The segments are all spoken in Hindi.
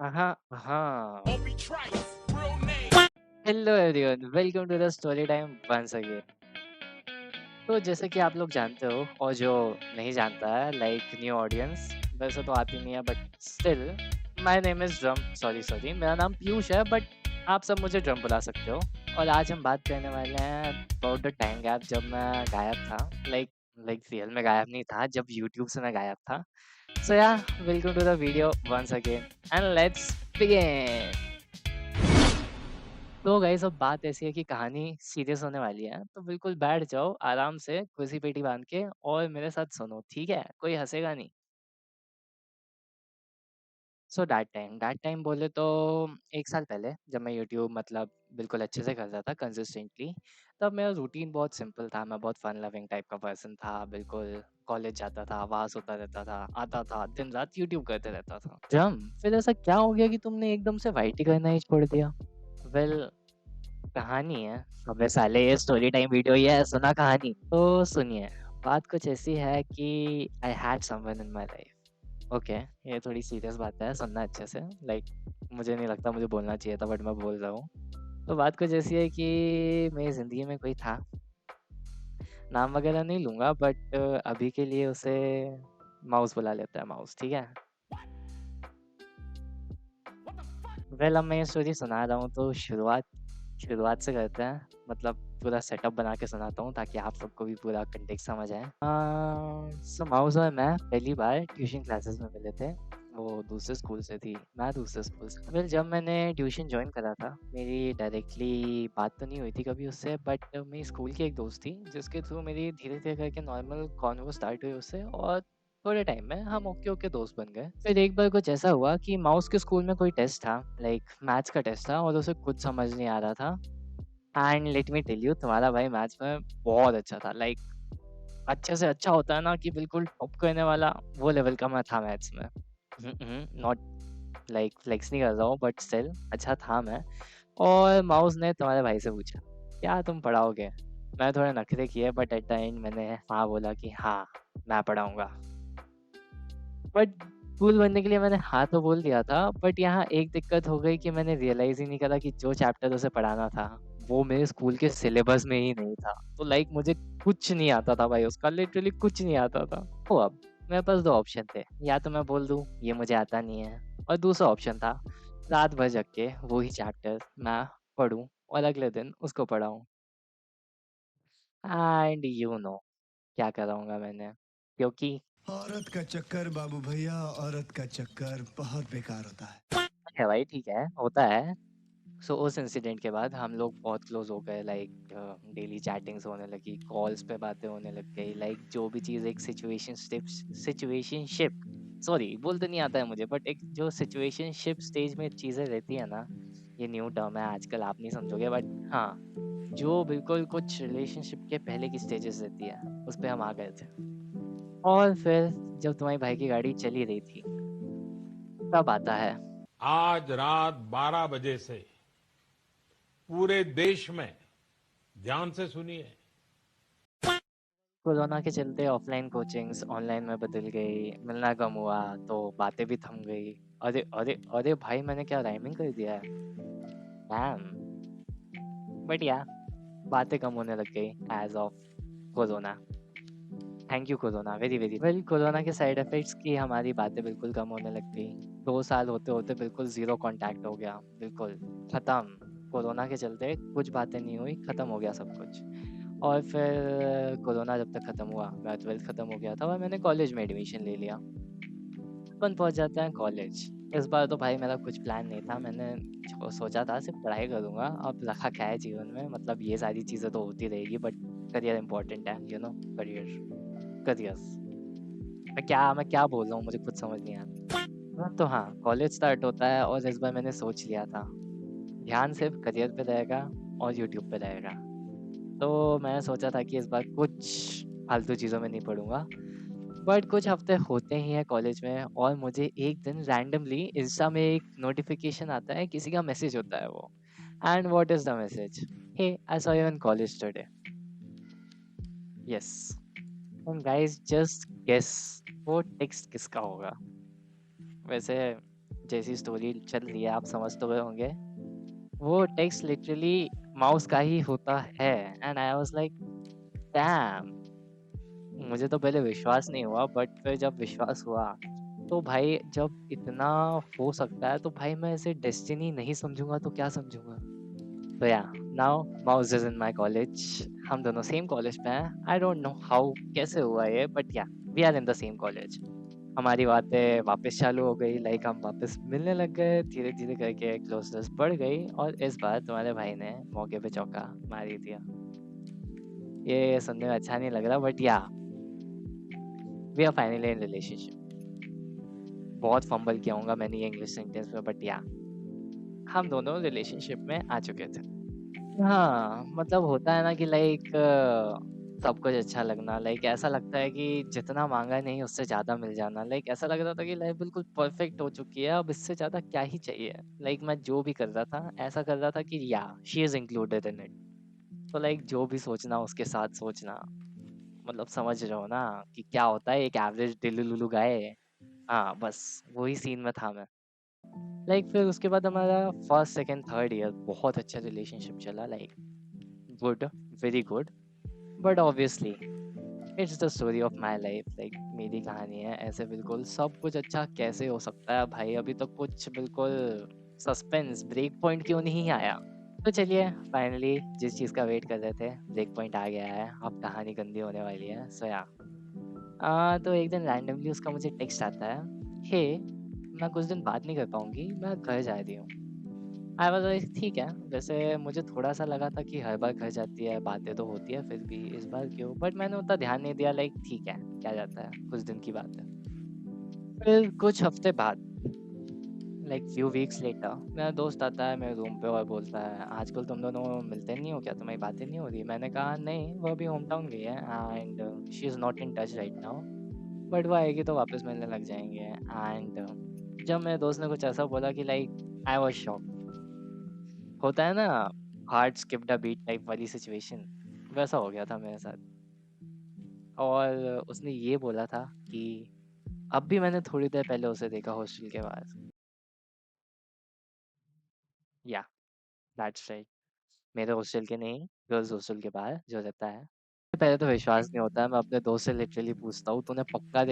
हाँ। Hello everyone, welcome to the story time once again. तो जैसे कि आप लोग जानते हो और जो नहीं जानता है लाइक न्यू ऑडियंस, वैसे तो आती नहीं है but still my name is drum, sorry मेरा नाम पीयूष है बट आप सब मुझे ड्रम बुला सकते हो। और आज हम बात करने वाले हैं अबाउट द टाइम गैप जब मैं गायब था। लाइक लाइक रियल में गायब नहीं था, जब यूट्यूब से मैं गायब था। So yeah, welcome to the video once again and let's begin. तो गाइस अब बात ऐसी है कि कहानी सीरियस होने वाली है, तो बिल्कुल बैठ जाओ आराम से कुर्सी पेटी बांध के और मेरे साथ सुनो, ठीक है? कोई हंसेगा नहीं। सो दैट टाइम बोले तो 1 साल पहले जब मैं यूट्यूब मतलब बिल्कुल अच्छे से करता था कंसिस्टेंटली, तब मेरा रूटीन बहुत सिंपल था। मैं बहुत फन लविंग टाइप का पर्सन था, बिल्कुल कॉलेज जाता था, पास होता रहता था, आता था, दिन रात यूट्यूब करते रहता था। फिर ऐसा क्या हो गया कि तुमने एकदम से वाईटी करना ही छोड़ दिया? वेल, कहानी है। अबे साले, ये स्टोरी टाइम वीडियो ही है, सुना कहानी तो सुनिए। बात कुछ ऐसी है कि I had someone in my life. Okay, ये थोड़ी सीरियस बात है, सुनना अच्छे से। लाइक मुझे नहीं लगता मुझे बोलना चाहिए था बट मैं बोल रहा हूँ। तो बात कुछ ऐसी है कि मेरी ज़िंदगी में कोई था, नाम वगैरह नहीं लूँगा बट अभी के लिए उसे माउस बुला लेते हैं, माउस, ठीक है? वेल, अब मैं ये स्टोरी सुना रहा हूँ तो शुरुआत शुरुआत से करते हैं। मतलब पूरा सेटअप बना के सुनाता हूँ ताकि आप सबको भी पूरा कंटेक्स्ट समझ आए। सो माउस और मैं पहली बार ट्यूशन क्लासेस में मिले थे। वो दूसरे स्कूल से थी, मैं दूसरे स्कूल से। फिर जब मैंने ट्यूशन ज्वाइन करा था, मेरी डायरेक्टली बात तो नहीं हुई थी कभी उससे, बट मेरी स्कूल की एक दोस्त थी जिसके थ्रू मेरी धीरे धीरे करके नॉर्मल कॉन्वर्सेशन स्टार्ट हुई उससे, और थोड़े टाइम में हम ओके ओके दोस्त बन गए। फिर एक बार कुछ ऐसा हुआ कि माउस के स्कूल में कोई टेस्ट था, लाइक मैथ्स का टेस्ट था, और उसे कुछ समझ नहीं आ रहा था। And let me tell you, तुम्हारा भाई मैथ्स में बहुत अच्छा था। लाइक अच्छे से अच्छा होता है ना कि बिल्कुल टॉप करने वाला, वो लेवल का मैं था मैथ्स में। नॉट लाइक फ्लेक्स नहीं कर रहा हूँ बट स्टिल अच्छा था मैं। और माउस ने तुम्हारे भाई से पूछा, क्या तुम पढ़ाओगे? मैं थोड़े नखरे किए बट एट द एंड मैंने हाँ बोला कि हाँ, मैं पढ़ाऊंगा। बट स्कूल बनने के लिए मैंने हाँ तो बोल दिया था, बट यहाँ एक दिक्कत हो गई कि मैंने रियलाइज़ ही नहीं करा कि जो चैप्टर उसे पढ़ाना था, वो मेरे स्कूल के सिलेबस में ही नहीं था। तो लाइक मुझे कुछ नहीं आता था भाई उसका, लिटरली कुछ नहीं आता था। तो अब मेरे पास 2 ऑप्शन थे, या तो मैं बोल दूँ ये मुझे आता नहीं है, और दूसरा ऑप्शन था रात भर जग के वो ही चैप्टर मैं पढूँ और अगले दिन उसको पढ़ाऊँ। एंड यू नो क्या कराऊँगा मैंने, क्योंकि औरत का चक्कर बाबू भैया, औरत का चक्कर बहुत बेकार होता है। है भाई, ठीक है, होता है। सो उस इंसिडेंट के बाद हम लोग बहुत क्लोज हो गए। लाइक डेली चैटिंग्स होने लगी, कॉल्स पे बातें होने लग गई। लाइक जो भी चीज़ एक सिचुएशनशिप, सॉरी बोलते नहीं आता है मुझे, बट एक जो सिचुएशनशिप स्टेज में चीज़ें रहती है ना, ये न्यू टर्म है आजकल, आप नहीं समझोगे बट हाँ, जो बिल्कुल कुछ रिलेशनशिप के पहले की स्टेजेस रहती है, उस पे हम आ गए थे। और फिर जब तुम्हारी भाई की गाड़ी चली रही थी, तब आता है आज रात 12 बजे से पूरे देश में, ध्यान से सुनिए, कोरोना के चलते ऑफलाइन कोचिंग्स ऑनलाइन में बदल गई, मिलना कम हुआ तो बातें भी थम गई। अरे अरे अरे भाई, मैंने क्या राइमिंग कर दिया है? डैम। बट या, बातें कम होने लग गई age of corona. Thank you corona, very very well. Corona के साइड इफेक्ट्स की हमारी बातें बिल्कुल कम होने लग गई। 2 साल होते होते बिल्कुल जीरो कांटेक्ट हो गया, बिल्कुल खत्म। कोरोना के चलते कुछ बातें नहीं हुई, खत्म हो गया सब कुछ। और फिर कोरोना जब तक खत्म हुआ, मेरा 12th खत्म हो गया था और मैंने कॉलेज में एडमिशन ले लिया। अपन पहुंच जाते हैं कॉलेज। इस बार तो भाई मेरा कुछ प्लान नहीं था, मैंने सोचा था सिर्फ पढ़ाई करूंगा। अब रखा क्या है जीवन में, मतलब ये सारी चीज़ें तो होती रहेगी बट करियर इम्पोर्टेंट है, यू नो। करियर, करियर, मैं क्या बोल रहा हूँ, मुझे कुछ समझ नहीं आ रहा। तो हाँ, कॉलेज स्टार्ट होता है और इस बार मैंने सोच लिया था ध्यान सिर्फ करियर पे रहेगा और यूट्यूब पे रहेगा। तो मैंने सोचा था कि इस बार कुछ फालतू चीज़ों में नहीं पढ़ूंगा। बट कुछ हफ्ते होते ही हैं कॉलेज में और मुझे एक दिन रैंडमली इंस्टा में एक नोटिफिकेशन आता है, किसी का मैसेज होता है वो। And what is the message? Hey, I saw you in college today. Yes, and guys just guess वो टेक्स्ट किसका होगा? वैसे जैसी स्टोरी चल रही है आप समझ तो गए होंगे। वो टेक्स्ट लिटरली माउस का ही होता है and I was like damn! मुझे तो पहले विश्वास नहीं हुआ बट फिर जब विश्वास हुआ, तो भाई जब इतना हो सकता है तो भाई मैं इसे डेस्टिनी नहीं समझूँगा तो क्या समझूँगा? तो या now mouse is in my college. हम दोनों सेम कॉलेज में हैं। आई डोंट नो हाउ कैसे हुआ ये but yeah we are in the same college. हमारी बातें वापस चालू हो गई लाइक हम वापस मिलने लग गए, धीरे-धीरे करके क्लोज़नेस बढ़ गई और इस बार तुम्हारे भाई ने मौके पे चौका मार ही दिया। ये सुनने में अच्छा नहीं लग रहा but yeah we are finally in relationship. बहुत फंबल किया होगा मैंने ये इंग्लिश सेंटेंस में बट या हम दोनों रिलेशनशिप में आ चुके थे। हाँ, मतलब होता है ना कि लाइक सब कुछ अच्छा लगना लाइक ऐसा लगता है कि जितना माँगा नहीं उससे ज़्यादा मिल जाना। लाइक ऐसा लग रहा था कि लाइफ बिल्कुल परफेक्ट हो चुकी है, अब इससे ज़्यादा क्या ही चाहिए? लाइक मैं जो भी कर रहा था, ऐसा कर रहा था कि या she is included in it. तो लाइक जो भी सोचना उसके साथ सोचना। मतलब समझ रहे हो ना कि क्या होता है एक एवरेज डिल्लू-लुल्लू गाय। हाँ, बस वही सीन में था मैं। लाइक फिर उसके बाद हमारा फर्स्ट, सेकंड, थर्ड ईयर बहुत अच्छा रिलेशनशिप चला like good, very good. But obviously it's the story of my life like मेरी कहानी है ऐसे बिल्कुल सब कुछ अच्छा कैसे हो सकता है भाई अभी तक कुछ बिल्कुल सस्पेंस ब्रेक पॉइंट क्यों नहीं आया। तो चलिए फाइनली जिस चीज़ का वेट कर रहे थे ब्रेक पॉइंट आ गया है अब कहानी गंदी होने वाली है सो या तो एक दिन रैंडमली उसका मुझे टेक्स्ट आता है हे मैं कुछ दिन बात नहीं कर पाऊंगी मैं घर जा रही हूँ। आई वाज़ लाइक ठीक है, वैसे मुझे थोड़ा-सा लगा था कि हर बार खर्च जाती है, बातें तो होती है फिर भी इस बार क्यों? बट मैंने उतना ध्यान नहीं दिया लाइक ठीक है, क्या जाता है, कुछ दिन की बात है। फिर कुछ हफ्ते बाद लाइक फ्यू वीक्स लेटर मेरा दोस्त आता है मेरे रूम पे और बोलता है, "आजकल तुम दोनों मिलते नहीं हो क्या? तुम्हारी बातें नहीं हो रही?" मैंने कहा, "नहीं, वो अभी होम टाउन गई है and she is not in touch right now, but वो आएगी तो वापस मिलने लग जाएँगे।" एंड जब मेरे दोस्त ने कुछ ऐसा बोला कि लाइक आई वाज़ शॉक्ड। होता है ना हार्ट स्किप्ड अ बीट टाइप वाली सिचुएशन वैसा हो गया था मेरे साथ। और उसने ये बोला था कि अब भी मैंने थोड़ी देर पहले उसे देखा हॉस्टल के बाहर। या दैट्स राइट, मेरे हॉस्टल के नहीं गर्ल्स हॉस्टल के बाहर जो रहता है। पहले तो विश्वास नहीं होता है मैं अपने दोस्त से लिटरली पूछता हूँ तूने पक्का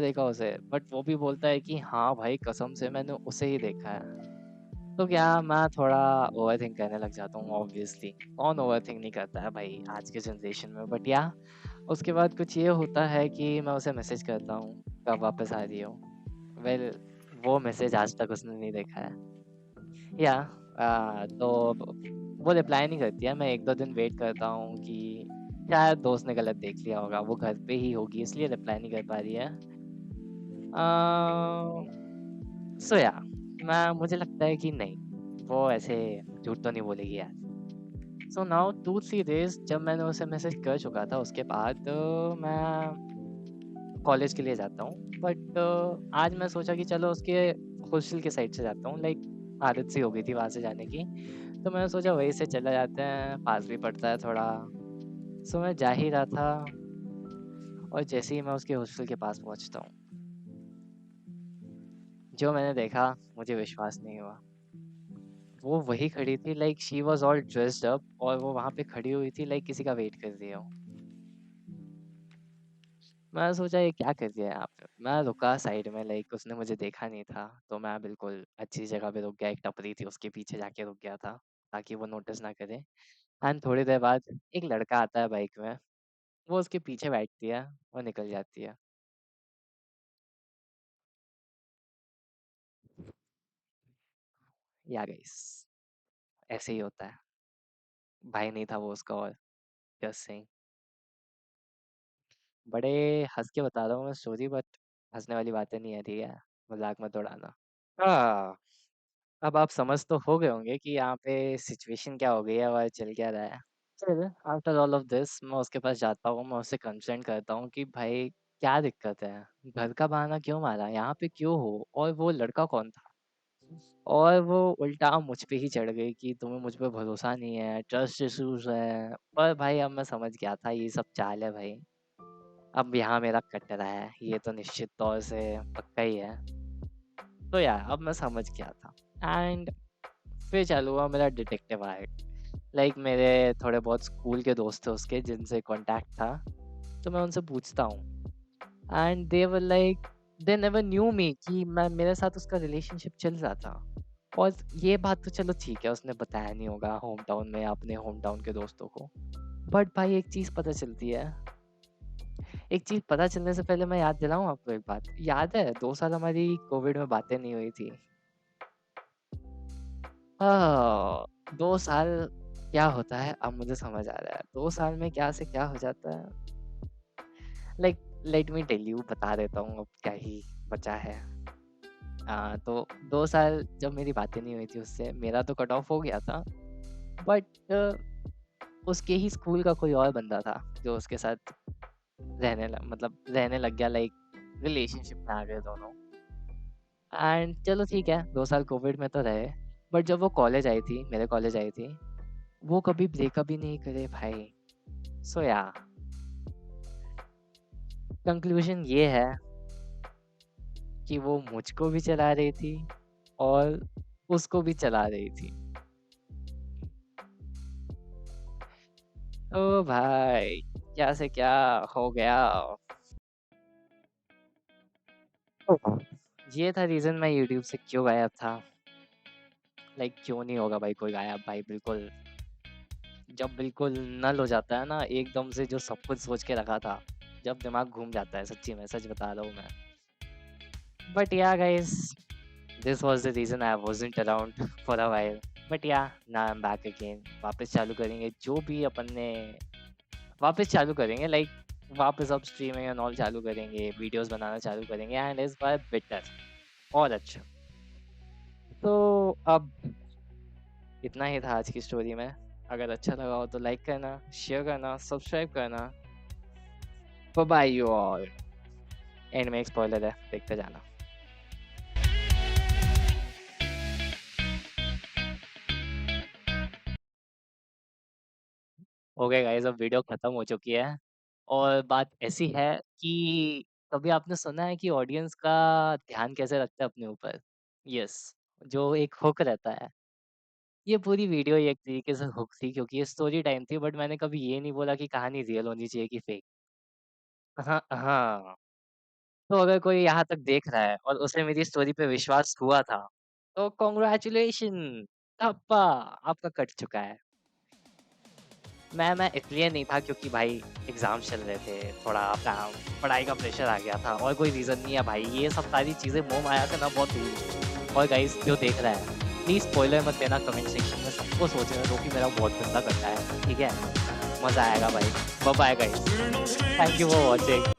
देखा उसे बट वो भी बोलता है कि हाँ भाई कसम से मैंने उसे ही देखा है। तो क्या मैं थोड़ा ओवरथिंक करने लग जाता हूँ ऑब्वियसली। कौन ओवरथिंक नहीं करता है भाई आज के जनरेशन में बट या उसके बाद कुछ ये होता है कि मैं उसे मैसेज करता हूँ कब वापस आ रही हो। वेल वो मैसेज आज तक उसने नहीं देखा है। या तो वो रिप्लाई नहीं करती है मैं एक दो दिन वेट करता हूँ कि शायद दोस्त ने गलत देख लिया होगा वो घर पे ही होगी इसलिए रिप्लाई नहीं कर पा रही है। सो या मैं मुझे लगता है कि नहीं वो ऐसे झूठ तो नहीं बोलेगी यार। सो नाउ 2-3 डेज़ जब मैंने उसे मैसेज कर चुका था उसके बाद मैं कॉलेज के लिए जाता हूँ। बट आज मैं सोचा कि चलो उसके हॉस्टल के साइड से जाता हूँ लाइक आदत सी हो गई थी वहाँ से जाने की। तो मैंने सोचा वहीं से चले जाते हैं, पास भी पड़ता है थोड़ा। सो मैं जा ही रहा था और जैसे ही मैं उसके हॉस्टल के पास पहुँचता हूँ, जो मैंने देखा मुझे विश्वास नहीं हुआ। वो वही खड़ी थी like she was all dressed up और वो वहाँ पे खड़ी हुई थी लाइक किसी का वेट कर रही हो। मैं सोचा ये क्या कर दिया यहाँ पे? मैं रुका साइड में लाइक उसने मुझे देखा नहीं था, तो मैं बिल्कुल अच्छी जगह पे रुक गया, एक टपरी थी उसके पीछे जाके रुक गया था, ताकि वो नोटिस ना करे। एंड थोड़ी देर बाद एक लड़का आता है बाइक में, वो उसके पीछे बैठती है, वो निकल जाती है। या गाइस ऐसे ही होता है। भाई नहीं था वो उसका और जस्ट सेइंग। बड़े हँस के बता रहा हूँ मैं स्टोरी बट हँसने वाली बातें नहीं है, ठीक है? मज़ाक मत उड़ाना। हाँ। अब आप समझ तो हो गए होंगे कि यहाँ पे सिचुएशन क्या हो गई है और चल क्या रहा है। फिर आफ्टर ऑल ऑफ दिस मैं उसके पास जाता हूँ, मैं उससे कंसर्न करता हूँ कि भाई क्या दिक्कत है? घर का बहाना क्यों मारा? यहाँ पे क्यों हो? और वो लड़का कौन था? और वो उल्टा मुझ पे ही चढ़ गई कि तुम्हें मुझ पे भरोसा नहीं है, ट्रस्ट इश्यूज़ है। पर भाई अब मैं समझ गया था ये सब चाल है भाई। अब यहाँ मेरा कट रहा है, ये तो निश्चित तौर से पक्का ही है। तो यार अब मैं समझ गया था। एंड फिर चालू हुआ मेरा डिटेक्टिव आर्ट। लाइक मेरे थोड़े बहुत स्कूल के दोस्त थे उसके जिनसे कांटेक्ट था, तो मैं उनसे पूछता हूँ and they were like they never knew me कि मैं मेरे साथ उसका रिलेशनशिप चल रहा था। और ये बात तो चलो ठीक है, उसने बताया नहीं होगा होम टाउन में अपने होम टाउन के दोस्तों को। बट भाई एक चीज़ पता चलती है, एक चीज़ पता चलने से पहले मैं याद दिलाऊँ आपको एक बात। याद है 2 साल हमारी कोविड में बातें नहीं हुई थी। 2 साल क्या होता है अब मुझे समझ आ रहा है। 2 साल में क्या से क्या हो जाता है। Like let me tell you, बता देता हूँ अब क्या ही बचा है। तो 2 साल जब मेरी बातें नहीं हुई थी उससे, मेरा तो कट ऑफ हो गया था। बट उसके ही स्कूल का कोई और बंदा था जो उसके साथ रहने लग गया, लाइक रिलेशनशिप में आ गए दोनों। एंड चलो ठीक है 2 साल कोविड में तो रहे। बट जब वो कॉलेज आई थी, मेरे कॉलेज आई थी, वो कभी ब्रेकअप ही नहीं करे भाई। सो या कंक्लूजन ये है कि वो मुझको भी चला रही थी और उसको भी चला रही थी। ओ भाई क्या से क्या हो गया। ये था रीजन मैं यूट्यूब से क्यों गायब था। लाइक क्यों नहीं होगा भाई कोई गायब, भाई बिल्कुल। जब बिल्कुल नल हो जाता है ना एकदम से, जो सब कुछ सोच के रखा था, जब दिमाग घूम जाता है, सच्ची में सच बता रहा हूँ मैं। But yeah guys, this was the reason I wasn't around for a while. But yeah now I am back again. वापस चालू करेंगे जो भी अपन ने, वापस चालू करेंगे, लाइक वापस अब स्ट्रीमिंग एंड ऑल चालू करेंगे, वीडियोस बनाना चालू करेंगे एंड इस बार बेटर और अच्छा। तो अब इतना ही था आज की स्टोरी में। अगर अच्छा लगा हो तो लाइक करना, शेयर करना, सब्सक्राइब करना। Bye bye you all. End में एक स्पॉइलर है, देखते जाना। ओके गाइस, अब वीडियो खत्म हो चुकी है और बात ऐसी है कि कभी आपने सुना है कि ऑडियंस का ध्यान कैसे रखता है अपने ऊपर। यस, जो एक हुक रहता है। ये पूरी वीडियो ही एक तरीके से हुक थी क्योंकि ये स्टोरी टाइम थी, बट मैंने कभी ये नहीं बोला कि कहानी रियल होनी चाहिए कि फेक। हाँ हाँ। तो अगर कोई यहाँ तक देख रहा है और उसे मेरी स्टोरी पे विश्वास हुआ था, तो कॉन्ग्रेचुलेशन, ठप्पा आपका कट चुका है। मैं इसलिए नहीं था क्योंकि भाई एग्जाम्स चल रहे थे, थोड़ा काम पढ़ाई का प्रेशर आ गया था, और कोई रीज़न नहीं है भाई। ये सब सारी चीज़ें मोह माया से ना बहुत दूर हूँ। और गाइस जो देख रहा है प्लीज़ स्पॉइलर मत देना कमेंट सेक्शन में, सबको सोचने दो कि मेरा बहुत गंदा करता है, ठीक है। मज़ा आएगा भाई। Bye bye guys, thank you for watching.